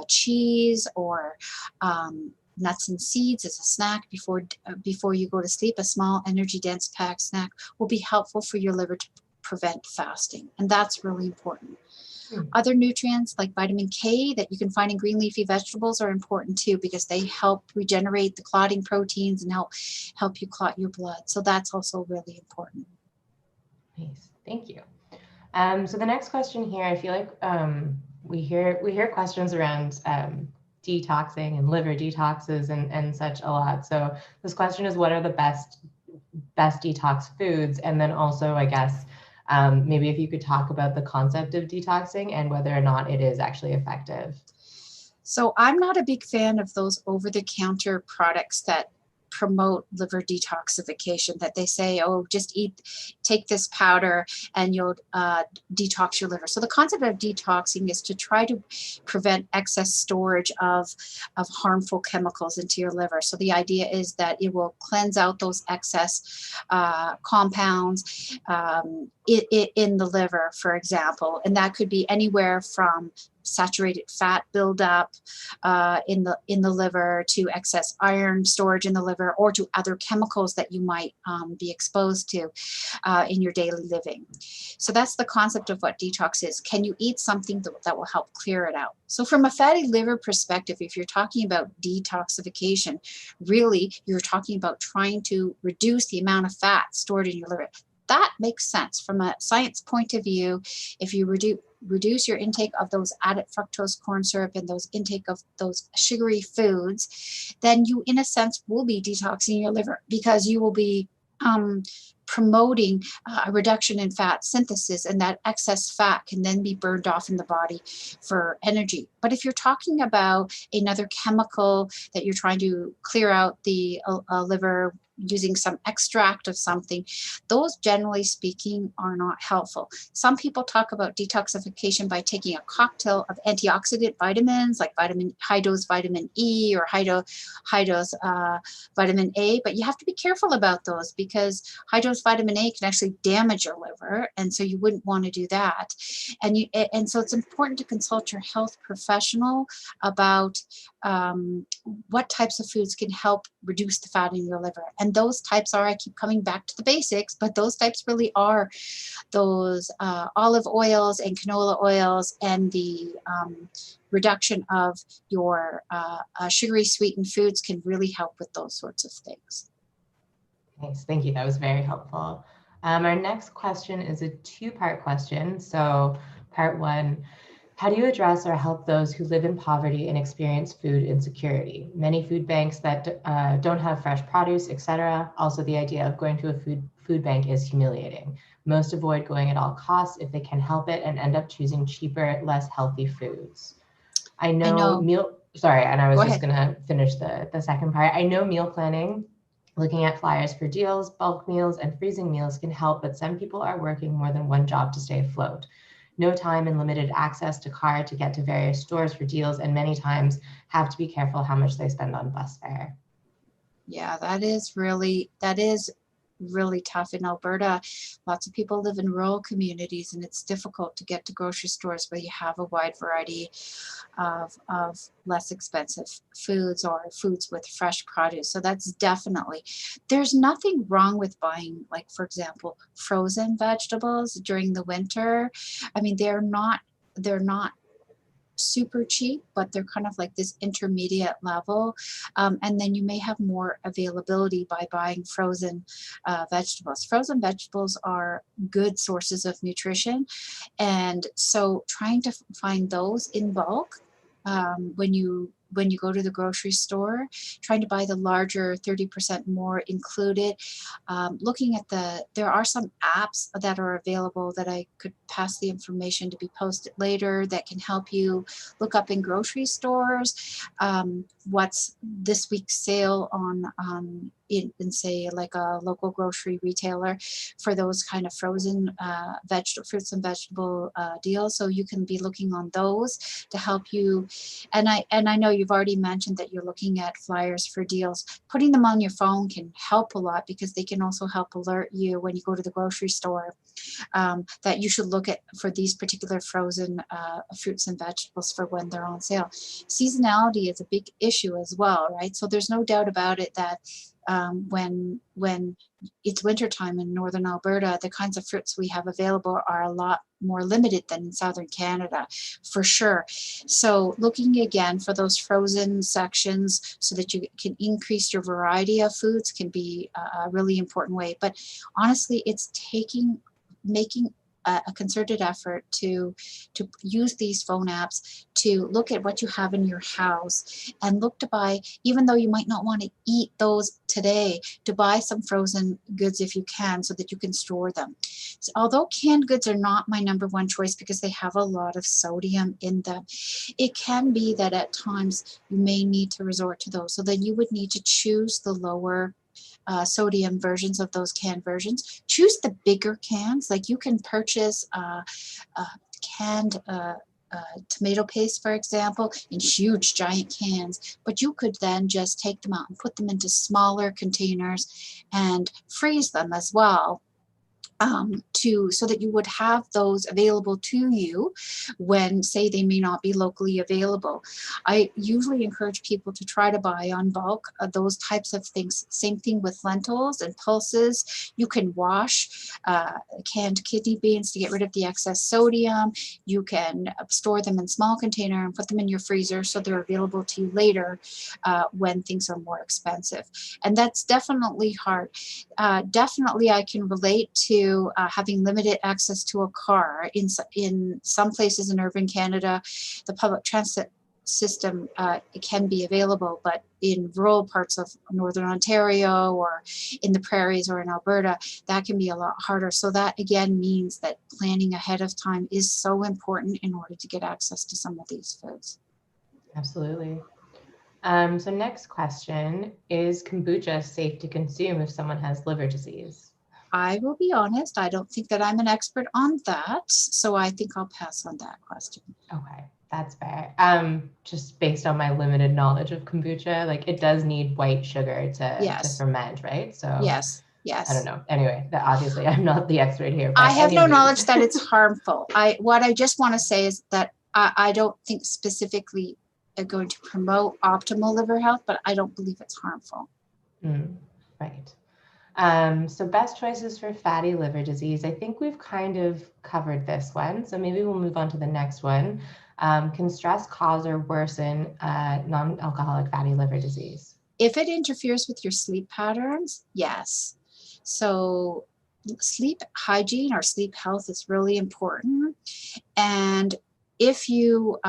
cheese or nuts and seeds as a snack before you go to sleep, a small energy-dense packed snack will be helpful for your liver to prevent fasting, and that's really important. Other nutrients like vitamin K that you can find in green leafy vegetables are important too, because they help regenerate the clotting proteins and help you clot your blood. So that's also really important. Nice, thank you. So the next question here, I feel like we hear questions around detoxing and liver detoxes and such a lot. So this question is, what are the best detox foods? And then also, I guess, maybe if you could talk about the concept of detoxing and whether or not it is actually effective. So I'm not a big fan of those over-the-counter products that promote liver detoxification, that they say, oh, just take this powder and you'll detox your liver. So the concept of detoxing is to try to prevent excess storage of harmful chemicals into your liver. So the idea is that it will cleanse out those excess compounds in the liver, for example, and that could be anywhere from saturated fat buildup in the liver, to excess iron storage in the liver, or to other chemicals that you might be exposed to in your daily living. So that's the concept of what detox is. Can you eat something that will help clear it out? So from a fatty liver perspective, if you're talking about detoxification, really you're talking about trying to reduce the amount of fat stored in your liver. that makes sense from a science point of view. If you reduce your intake of those added fructose corn syrup and those intake of those sugary foods, then you in a sense will be detoxing your liver, because you will be promoting a reduction in fat synthesis, and that excess fat can then be burned off in the body for energy. But if you're talking about another chemical that you're trying to clear out the liver using some extract of something, those generally speaking are not helpful. Some people talk about detoxification by taking a cocktail of antioxidant vitamins like high dose vitamin E or high dose vitamin A, but you have to be careful about those, because high dose vitamin A can actually damage your liver, and so you wouldn't want to do that. And so it's important to consult your health professional about what types of foods can help reduce the fat in your liver. And those types are, I keep coming back to the basics, but those types really are those olive oils and canola oils, and the reduction of your sugary sweetened foods can really help with those sorts of things. Thanks, thank you, that was very helpful. Our next question is a two-part question. So part one, how do you address or help those who live in poverty and experience food insecurity? Many food banks that don't have fresh produce, etc. Also, the idea of going to a food bank is humiliating. Most avoid going at all costs if they can help it, and end up choosing cheaper, less healthy foods. I know sorry, and I was just gonna finish the second part. I know meal planning, looking at flyers for deals, bulk meals, and freezing meals can help, but some people are working more than one job to stay afloat. No time and limited access to car to get to various stores for deals, and many times have to be careful how much they spend on bus fare. Yeah, that is really tough in Alberta. Lots of people live in rural communities, and it's difficult to get to grocery stores where you have a wide variety of less expensive foods or foods with fresh produce. So that's definitely, there's nothing wrong with buying, like, for example, frozen vegetables during the winter. I mean, they're not super cheap, but they're kind of like this intermediate level. And then you may have more availability by buying frozen vegetables. Frozen vegetables are good sources of nutrition. And so trying to find those in bulk when you go to the grocery store, trying to buy the larger 30% more included, looking at there are some apps that are available that I could pass the information to be posted later that can help you look up in grocery stores what's this week's sale on in say like a local grocery retailer for those kind of frozen fruits and vegetable deals. So you can be looking on those to help you. And I know you've already mentioned that you're looking at flyers for deals. Putting them on your phone can help a lot, because they can also help alert you when you go to the grocery store that you should look at for these particular frozen fruits and vegetables for when they're on sale. Seasonality is a big issue as well, right? So there's no doubt about it that when it's wintertime in northern Alberta, the kinds of fruits we have available are a lot more limited than in southern Canada, for sure. So looking again for those frozen sections so that you can increase your variety of foods can be a really important way. But honestly, it's making a concerted effort to use these phone apps to look at what you have in your house and look to buy, even though you might not want to eat those today, to buy some frozen goods if you can, so that you can store them. So although canned goods are not my number one choice because they have a lot of sodium in them, it can be that at times you may need to resort to those. So then you would need to choose the lower sodium versions of those canned versions. Choose the bigger cans. Like you can purchase canned tomato paste, for example, in huge giant cans, but you could then just take them out and put them into smaller containers and freeze them as well. So that you would have those available to you when, say, they may not be locally available. I usually encourage people to try to buy on bulk those types of things. Same thing with lentils and pulses. You can wash canned kidney beans to get rid of the excess sodium. You can store them in small container and put them in your freezer so they're available to you later when things are more expensive. And that's definitely hard. Definitely I can relate to to having limited access to a car. In some places in urban Canada, the public transit system it can be available, but in rural parts of Northern Ontario or in the prairies or in Alberta, that can be a lot harder. So that again means that planning ahead of time is so important in order to get access to some of these foods. Absolutely. So next question, is kombucha safe to consume if someone has liver disease? I will be honest, I don't think that I'm an expert on that, so I think I'll pass on that question. Okay, that's fair. Just based on my limited knowledge of kombucha, like it does need white sugar to ferment, right? So Yes. I don't know. Anyway, obviously I'm not the expert here. I have no knowledge that it's harmful. What I just want to say is that I don't think specifically going to promote optimal liver health, but I don't believe it's harmful. Right. So best choices for fatty liver disease. I think we've kind of covered this one. So maybe we'll move on to the next one. Can stress cause or worsen non-alcoholic fatty liver disease? If it interferes with your sleep patterns, yes. So sleep hygiene or sleep health is really important. And if your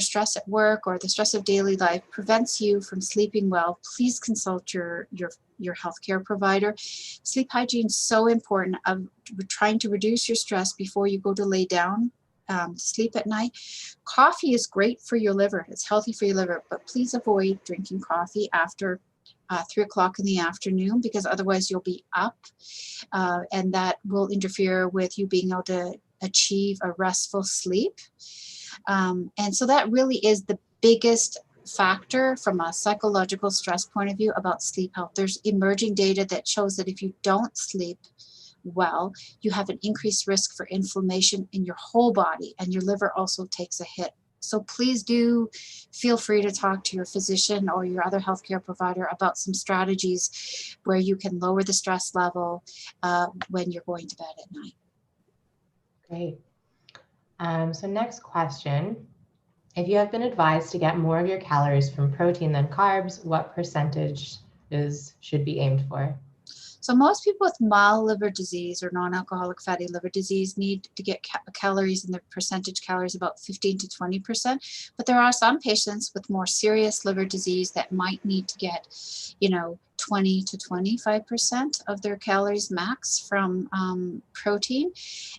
stress at work or the stress of daily life prevents you from sleeping well, please consult your healthcare provider. Sleep hygiene is so important of trying to reduce your stress before you go to lay down to sleep at night. Coffee is great for your liver. It's healthy for your liver, but please avoid drinking coffee after 3 o'clock in the afternoon, because otherwise you'll be up and that will interfere with you being able to achieve a restful sleep. And so that really is the biggest factor from a psychological stress point of view about sleep health. There's emerging data that shows that if you don't sleep well, you have an increased risk for inflammation in your whole body, and your liver also takes a hit. So please do feel free to talk to your physician or your other healthcare provider about some strategies where you can lower the stress level when you're going to bed at night. Great. So next question. If you have been advised to get more of your calories from protein than carbs, what percentage should be aimed for? So most people with mild liver disease or non-alcoholic fatty liver disease need to get calories in the percentage calories about 15 to 20%. But there are some patients with more serious liver disease that might need to get, 20 to 25% of their calories max from protein.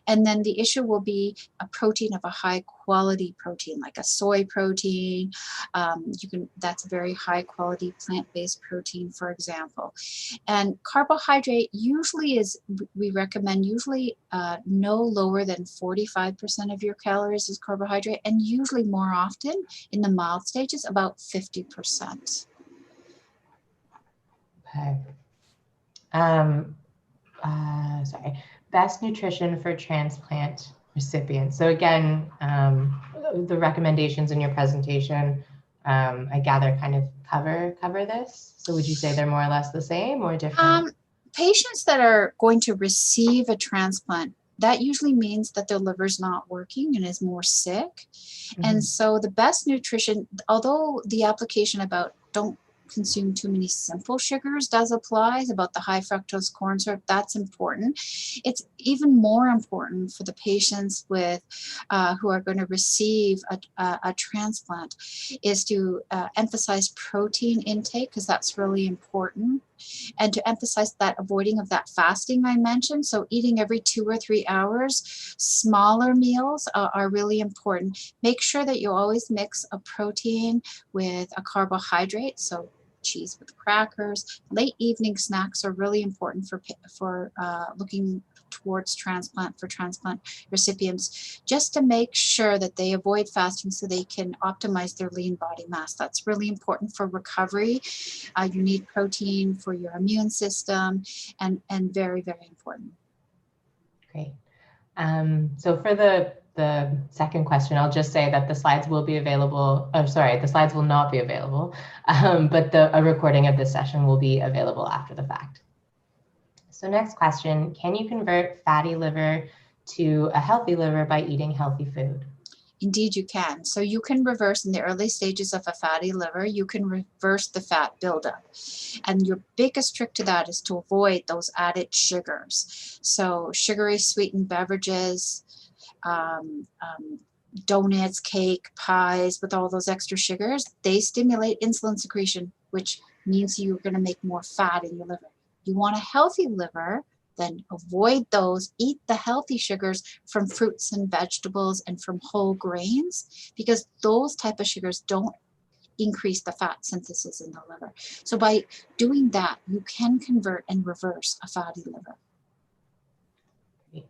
And then the issue will be a protein of a high quality protein, like a soy protein. That's a very high quality plant-based protein, for example. And carbohydrate we recommend no lower than 45% of your calories is carbohydrate, and usually more often in the mild stages, about 50%. Okay. Best nutrition for transplant recipients. So again, the recommendations in your presentation, I gather kind of cover this. So would you say they're more or less the same or different? Patients that are going to receive a transplant, that usually means that their liver's not working and is more sick. Mm-hmm. And so the best nutrition, although the application about don't consume too many simple sugars does apply, about the high fructose corn syrup, that's important. It's even more important for the patients with who are going to receive a transplant is to emphasize protein intake, because that's really important, and to emphasize that avoiding of that fasting I mentioned. So eating every 2 or 3 hours, smaller meals are really important. Make sure that you always mix a protein with a carbohydrate, so cheese with crackers. Late evening snacks are really important for looking towards transplant recipients, just to make sure that they avoid fasting so they can optimize their lean body mass. That's really important for recovery. You need protein for your immune system, and very, very important. Great. So for the second question, I'll just say that the slides will be available. I'm sorry, the slides will not be available, but a recording of this session will be available after the fact. So next question, can you convert fatty liver to a healthy liver by eating healthy food? Indeed, you can. So you can reverse in the early stages of a fatty liver, you can reverse the fat buildup. And your biggest trick to that is to avoid those added sugars. So sugary sweetened beverages, um, um, donuts, cake, pies with all those extra sugars, they stimulate insulin secretion, which means you're going to make more fat in your liver. You want a healthy liver, then avoid those. Eat the healthy sugars from fruits and vegetables and from whole grains, because those type of sugars don't increase the fat synthesis in the liver. So by doing that, you can convert and reverse a fatty liver. Great.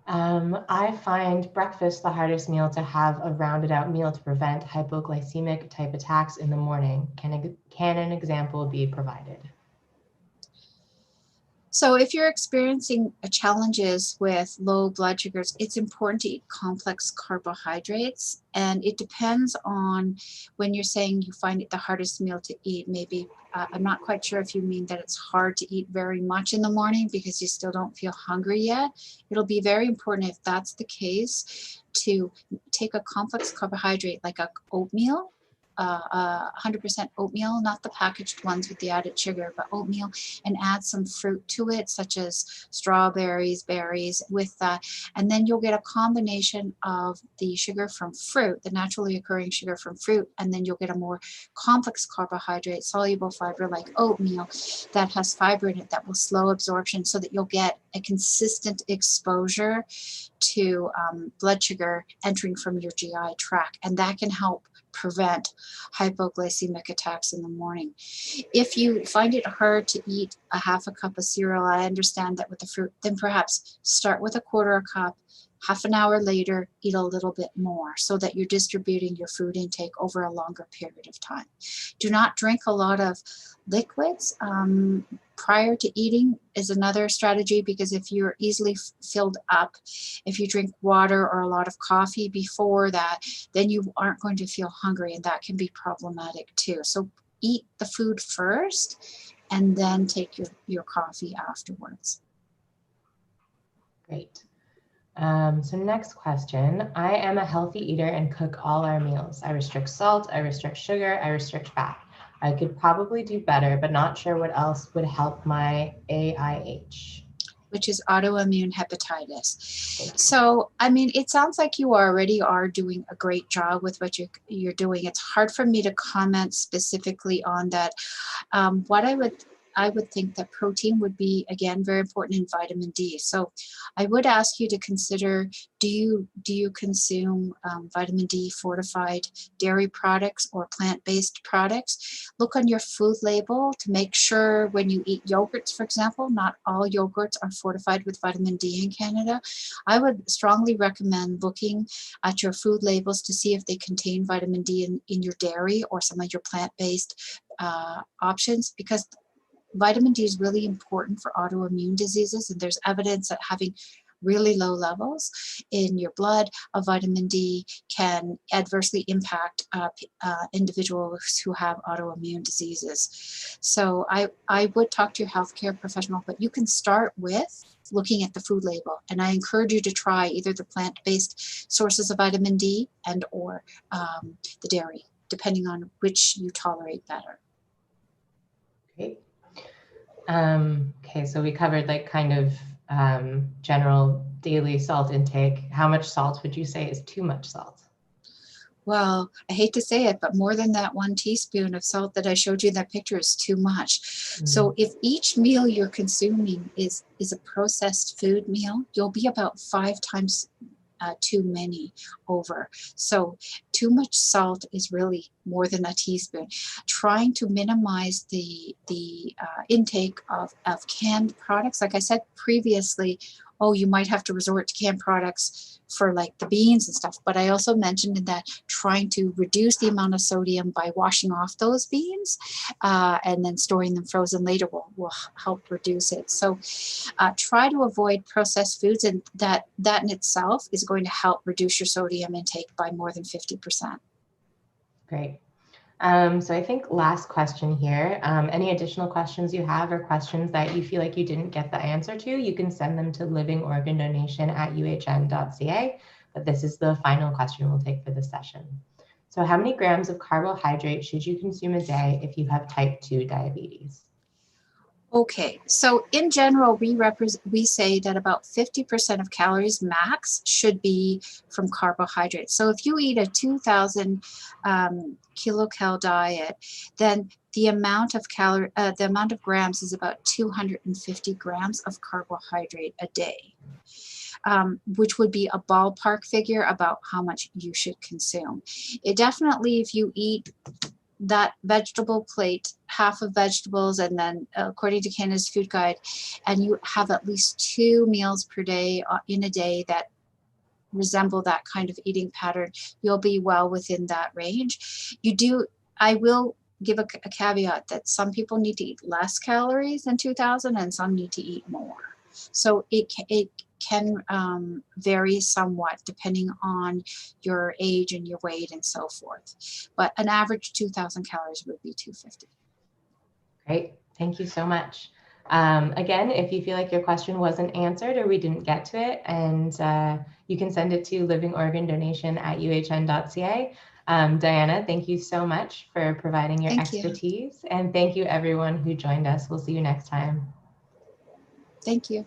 I find breakfast the hardest meal to have a rounded out meal to prevent hypoglycemic type attacks in the morning. Can an example be provided? So if you're experiencing challenges with low blood sugars, it's important to eat complex carbohydrates. And it depends on when you're saying you find it the hardest meal to eat. Maybe I'm not quite sure if you mean that it's hard to eat very much in the morning because you still don't feel hungry yet. It'll be very important, if that's the case, to take a complex carbohydrate like a oatmeal. 100% oatmeal, not the packaged ones with the added sugar, but oatmeal, and add some fruit to it, such as strawberries, berries with that. And then you'll get a combination of the sugar from fruit, the naturally occurring sugar from fruit, and then you'll get a more complex carbohydrate, soluble fiber like oatmeal that has fiber in it that will slow absorption, so that you'll get a consistent exposure to blood sugar entering from your GI tract, and that can help prevent hypoglycemic attacks in the morning. If you find it hard to eat a half a cup of cereal, I understand that with the fruit, then perhaps start with a quarter a cup, half an hour later, eat a little bit more, so that you're distributing your food intake over a longer period of time. Do not drink a lot of liquids prior to eating is another strategy, because if you're easily filled up, if you drink water or a lot of coffee before that, then you aren't going to feel hungry, and that can be problematic too. So eat the food first and then take your coffee afterwards. Great. So next question. I am a healthy eater and cook all our meals. I restrict salt, I restrict sugar, I restrict fat. I could probably do better, but not sure what else would help my AIH. Which is autoimmune hepatitis. So, I mean, it sounds like you already are doing a great job with what you're doing. It's hard for me to comment specifically on that. What I would think that protein would be, again, very important in vitamin D. So I would ask you to consider, do you consume vitamin D fortified dairy products or plant-based products? Look on your food label to make sure when you eat yogurts, for example, not all yogurts are fortified with vitamin D in Canada. I would strongly recommend looking at your food labels to see if they contain vitamin D in your dairy or some of your plant-based options, because vitamin D is really important for autoimmune diseases, and there's evidence that having really low levels in your blood of vitamin D can adversely impact individuals who have autoimmune diseases. So I would talk to your healthcare professional, but you can start with looking at the food label, and I encourage you to try either the plant-based sources of vitamin D and or the dairy, depending on which you tolerate better. Great. Okay, so we covered like kind of general daily salt intake. How much salt would you say is too much salt? Well, I hate to say it, but more than that 1 teaspoon of salt that I showed you in that picture is too much. So if each meal you're consuming is a processed food meal, you'll be about 5 times too many over. So too much salt is really more than a teaspoon. Trying to minimize the intake of canned products. Like I said previously, you might have to resort to canned products for like the beans and stuff. But I also mentioned in that trying to reduce the amount of sodium by washing off those beans and then storing them frozen later will help reduce it. So try to avoid processed foods, and that in itself is going to help reduce your sodium intake by more than 50%. Great. So I think last question here. Any additional questions you have or questions that you feel like you didn't get the answer to, you can send them to livingorgandonation@uhn.ca. but this is the final question we'll take for this session. So how many grams of carbohydrate should you consume a day if you have type 2 diabetes? Okay, so in general, we say that about 50% of calories max should be from carbohydrates. So if you eat a 2,000 kilocal diet, then the amount of grams is about 250 grams of carbohydrate a day, which would be a ballpark figure about how much you should consume. It definitely, if you eat that vegetable plate, half of vegetables, and then according to Canada's Food Guide, and you have at least 2 meals per day in a day that resemble that kind of eating pattern, you'll be well within that range. I will give a caveat that some people need to eat less calories than 2,000 and some need to eat more. So it can vary somewhat depending on your age and your weight and so forth. But an average 2,000 calories would be 250. Great, thank you so much. Again, if you feel like your question wasn't answered or we didn't get to it, and you can send it to livingorgan.donation@uhn.ca. Diana, thank you so much for providing your expertise. And thank you everyone who joined us. We'll see you next time. Thank you.